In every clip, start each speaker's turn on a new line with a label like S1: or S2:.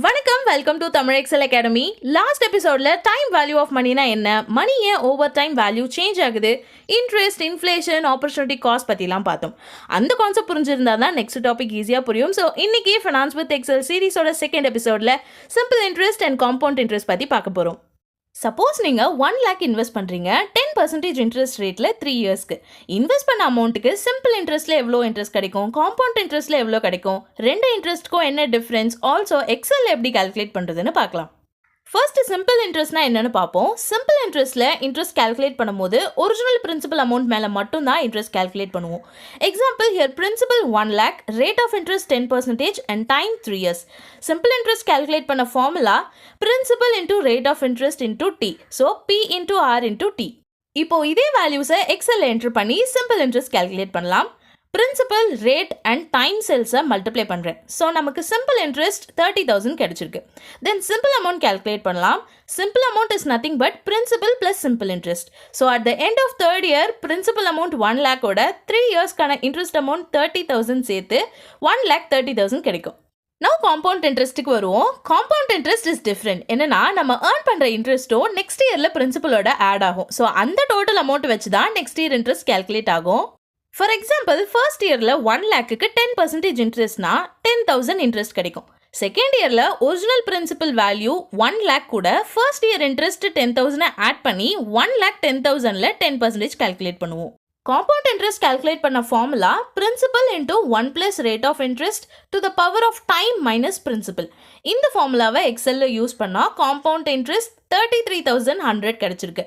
S1: வணக்கம், welcome to Tamil Excel Academy. Last எபிசோட்ல time value of மணினா என்ன, மணி ஏன் ஓவர் டைம் வேல்யூ சேஞ்ச் ஆகுது, இன்ட்ரெஸ்ட், இன்ஃப்ளேஷன், ஆப்பர்ச்சுனிட்டி காஸ்ட் பற்றிலாம் பார்த்தோம். அந்த கான்செப்ட் புரிஞ்சிருந்தா தான் நெக்ஸ்ட் டாபிக் ஈஸியாக புரியும். ஸோ இன்னைக்கு ஃபினான்ஸ் வித் எக்ஸல் சீரிஸோட செகண்ட் எபிசோட்ல simple interest and compound interest பற்றி பார்க்க போகிறோம். சப்போஸ் நீங்கள் 1 lakh இன்வெஸ்ட் பண்ணுறீங்க 10% இன்ட்ரெஸ்ட் ரேட்டில் 3 இயர்ஸ்க்கு. இன்வெஸ்ட் பண்ண அமௌண்ட்டுக்கு சிம்பிள் இன்ட்ரெஸ்ட்டில் எவ்வளோ இன்ட்ரெஸ்ட் கிடைக்கும், காம்பவுண்ட் இன்ட்ரெஸ்ட்டில் எவ்வளோ கிடைக்கும், ரெண்டு இன்ட்ரெஸ்ட்டுக்கும் என்ன டிஃப்ரென்ஸ், ஆல்சோ எக்ஸலில் எப்படி கால்குலேட் பண்ணுறதுன்னு பார்க்கலாம். ஃபர்ஸ்ட் சிம்பிள் இன்ட்ரெஸ்ட்னா என்னன்னு பார்ப்போம். சிம்பிள் இன்ட்ரெஸ்ட்ல இன்ட்ரெஸ்ட் கால்குலேட் பண்ணும்போது ஒரிஜினல் பிரின்சிபல் அமௌண்ட் மேலே மட்டும் தான் இன்ட்ரெஸ்ட் கால்குலேட் பண்ணுவோம். Example here principal 1 lakh, rate of interest 10% and time 3 years. Simple interest calculate பண்ண formula principal into rate of interest into T. So P into R into T. இப்போ இதே வேல்யூஸை எக்ஸலில் enter பண்ணி சிம்பிள் இன்ட்ரெஸ்ட் கால்குலேட் பண்ணலாம். Principal, rate and time செல்ஸை multiply பண்ணுறேன். So நமக்கு சிம்பிள் இன்ட்ரெஸ்ட் 30,000 கிடைச்சிருக்கு. தென் சிம்பிள் அமௌண்ட் கால்குலேட் பண்ணலாம். Simple amount is nothing but principal plus simple interest. So at the end of third year principal amount 1 lakhோட 3 yearsக்கான interest amount 30,000 சேர்த்து 1,30,000 கிடைக்கும். Now compound இன்ட்ரெஸ்ட்டுக்கு வருவோம். Compound interest is different. என்னன்னா நம்ம ஏர்ன் பண்ணுற இன்ட்ரெஸ்ட்டும் நெக்ஸ்ட் இயரில் பிரின்சிபலோட ஆட் ஆகும். ஸோ அந்த டோட்டல் அமௌண்ட் வச்சு தான் நெக்ஸ்ட் இயர் இன்ட்ரெஸ்ட் கால்குலேட் ஆகும். ஃபார் எக்ஸாம்பிள் ஃபர்ஸ்ட் இயரில் 1 lakhக்கு 10% இன்ட்ரெஸ்ட்னா 10,000 இன்ட்ரெஸ்ட் கிடைக்கும். செகண்ட் இயரில் ஒரிஜினல் பிரின்சிபல் வேல்யூ 1 lakh கூட ஃபர்ஸ்ட் இயர் இன்ட்ரெஸ்ட் 10,000 ஆட் பண்ணி 1,10,000ல் 10% கால்குலேட் பண்ணுவோம். காம்பவுண்ட் இன்ட்ரெஸ்ட் கால்குலேட் பண்ண formula principal into 1 plus rate of interest to the power of time minus principal. இந்த ஃபார்முலாவை எக்ஸலில் யூஸ் பண்ணால் காம்பவுண்ட் இன்ட்ரெஸ்ட் 33,100 கிடைச்சிருக்கு.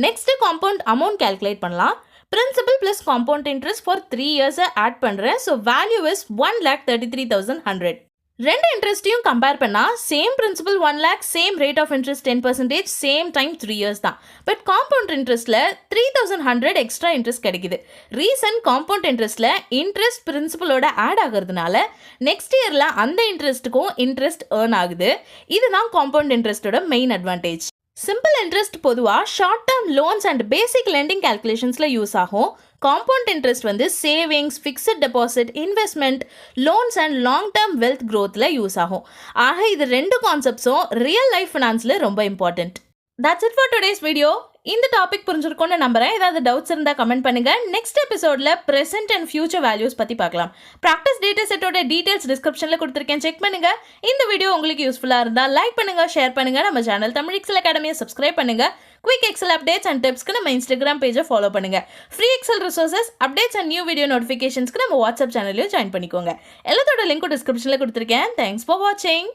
S1: நெக்ஸ்ட் காம்பவுண்ட் அமௌண்ட் கால்குலேட் பண்ணலாம். Principal plus compound interest for 3 years add பண்ணுறேன். So value is 1,33,100. ரெண்டு இன்ட்ரெஸ்ட்டையும் compare பண்ணால் same principal 1 lakh, same rate of interest 10%, same time 3 years தான். பட் காம்பவுண்ட் இன்ட்ரெஸ்ட்டில் 3,100 எக்ஸ்ட்ரா இன்ட்ரெஸ்ட் கிடைக்குது. Reason compound இன்ட்ரெஸ்ட்டில் interest பிரின்சிபலோட add ஆகிறதுனால நெக்ஸ்ட் இயரில் அந்த இன்ட்ரெஸ்ட்டுக்கும் இன்ட்ரெஸ்ட் ஏர்ன் ஆகுது. இதுதான் காம்பவுண்ட் இன்ட்ரெஸ்ட்டோட மெயின் அட்வான்டேஜ். சிம்பிள் இன்ட்ரெஸ்ட் பொதுவாக short term loans and basic lending கால்குலேஷன்ஸில் யூஸ் ஆகும். காம்பவுண்ட் இன்ட்ரெஸ்ட் வந்து savings, fixed deposit, investment, loans and long term wealth க்ரோத்தில் யூஸ் ஆகும். ஆக இது ரெண்டு கான்செப்ட்ஸும் ரியல் லைஃப் ஃபினான்ஸில் ரொம்ப important. That's it for today's video. இந்த டாபிக் புரிஞ்சிருக்கும்னு நம்புறேன். ஏதாவது டவுட்ஸ் இருந்தால் கமெண்ட் பண்ணுங்க. நெக்ஸ்ட் எபிசோட்ல பிரசன்ட் அண்ட் ஃபியூச்சர் வேல்யூஸ் பற்றி பார்க்கலாம். ப்ராக்டிஸ் டேட்டா செட்டோட டீடைல்ஸ் டிஸ்கிரிப்ஷனில் கொடுத்துருக்கேன், செக் பண்ணுங்க. இந்த வீடியோ உங்களுக்கு யூஸ்ஃபுல்லாக இருந்தால் லைக் பண்ணுங்க, ஷேர் பண்ணுங்க. நம்ம சேனல் தமிழ் எக்ஸல் அகாடமியை சப்ஸ்கிரைப் பண்ணுங்க. குயிக் எக்ஸல் அப்டேட்ஸ் அண்ட் டிப்ஸ்க்கு நம்ம இன்ஸ்டாகிராம் பேஜை ஃபாலோ பண்ணுங்க. Free Excel resources, updates and new video நோட்டிஃபிகேஷன்ஸ்க்கு நம்ம வாட்ஸ்அப் சேனலையும் ஜாயின் பண்ணிக்கோங்க. எல்லாத்தோட லிங்க்கும் டிஸ்கிரிப்ஷனில் கொடுத்துருக்கேன். தேங்க்ஸ் ஃபார் வாட்சிங்.